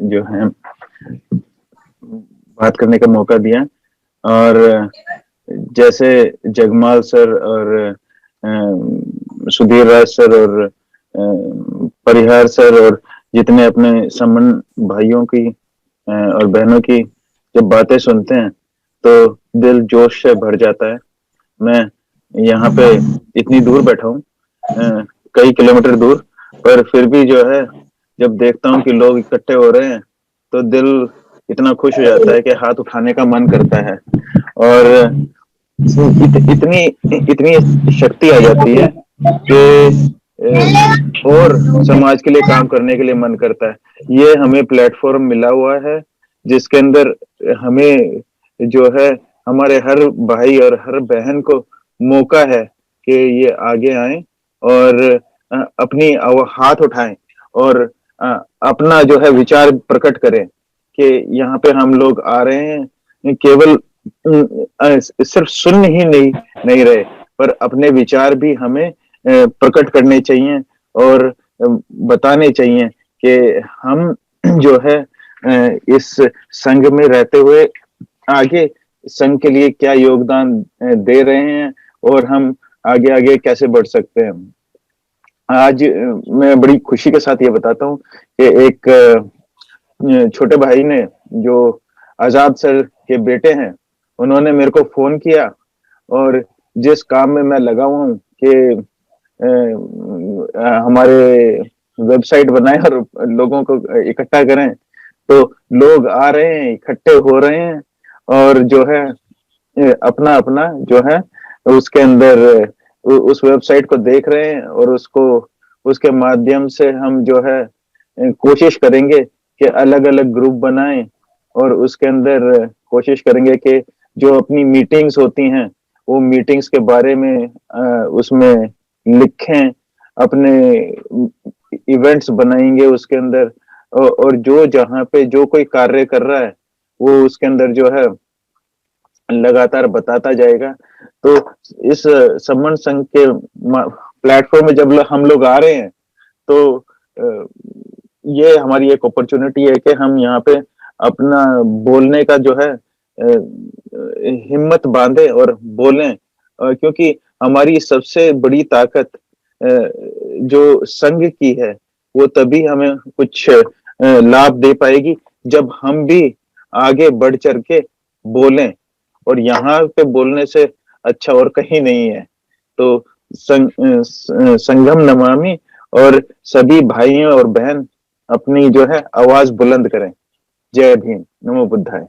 जो है बात करने का मौका दिया। और जैसे जगमाल सर और सुधीर राज सर और परिहार सर और जितने अपने समन भाइयों की और बहनों की जब बातें सुनते हैं तो दिल जोश से भर जाता है। मैं यहाँ पे इतनी दूर बैठा हूँ, कई किलोमीटर दूर, पर फिर भी जो है जब देखता हूँ कि लोग इकट्ठे हो रहे हैं तो दिल इतना खुश हो जाता है कि हाथ उठाने का मन करता है। और इतनी इतनी शक्ति आ जाती है कि और समाज के लिए काम करने के लिए मन करता है। ये हमें प्लेटफॉर्म मिला हुआ है जिसके अंदर हमें जो है हमारे हर भाई और हर बहन को मौका है कि ये आगे आए और अपनी हाथ उठाएं और अपना जो है विचार प्रकट करें कि यहाँ पे हम लोग आ रहे हैं, केवल सिर्फ सुन ही नहीं रहे, पर अपने विचार भी हमें प्रकट करने चाहिए और बताने चाहिए कि हम जो है इस संघ में रहते हुए आगे संघ के लिए क्या योगदान दे रहे हैं और हम आगे आगे कैसे बढ़ सकते हैं। आज मैं बड़ी खुशी के साथ ये बताता हूँ कि एक छोटे भाई ने जो आजाद सर के बेटे हैं, उन्होंने मेरे को फोन किया और जिस काम में मैं लगा हुआ हूँ कि हमारे वेबसाइट बनाए और लोगों को इकट्ठा करें, तो लोग आ रहे हैं, इकट्ठे हो रहे हैं और जो है अपना अपना जो है उसके अंदर उस वेबसाइट को देख रहे हैं और उसको उसके माध्यम से हम जो है कोशिश करेंगे कि अलग अलग ग्रुप बनाएं और उसके अंदर कोशिश करेंगे कि जो अपनी मीटिंग्स होती हैं वो मीटिंग्स के बारे में उसमें लिखें, अपने इवेंट्स बनाएंगे उसके अंदर और जो जहाँ पे जो कोई कार्य कर रहा है वो उसके अंदर जो है लगातार बताता जाएगा। तो इस संबंध संघ के प्लेटफॉर्म में जब हम लोग आ रहे हैं तो ये हमारी एक अपॉर्चुनिटी है कि हम यहाँ पे अपना बोलने का जो है हिम्मत बांधे और बोलें, क्योंकि हमारी सबसे बड़ी ताकत जो संघ की है वो तभी हमें कुछ लाभ दे पाएगी जब हम भी आगे बढ़ चढ़ के बोलें, और यहाँ पे बोलने से अच्छा और कहीं नहीं है। तो संगम नमामि और सभी भाइयों और बहन अपनी जो है आवाज बुलंद करें। जय भीम, नमो बुद्धाय।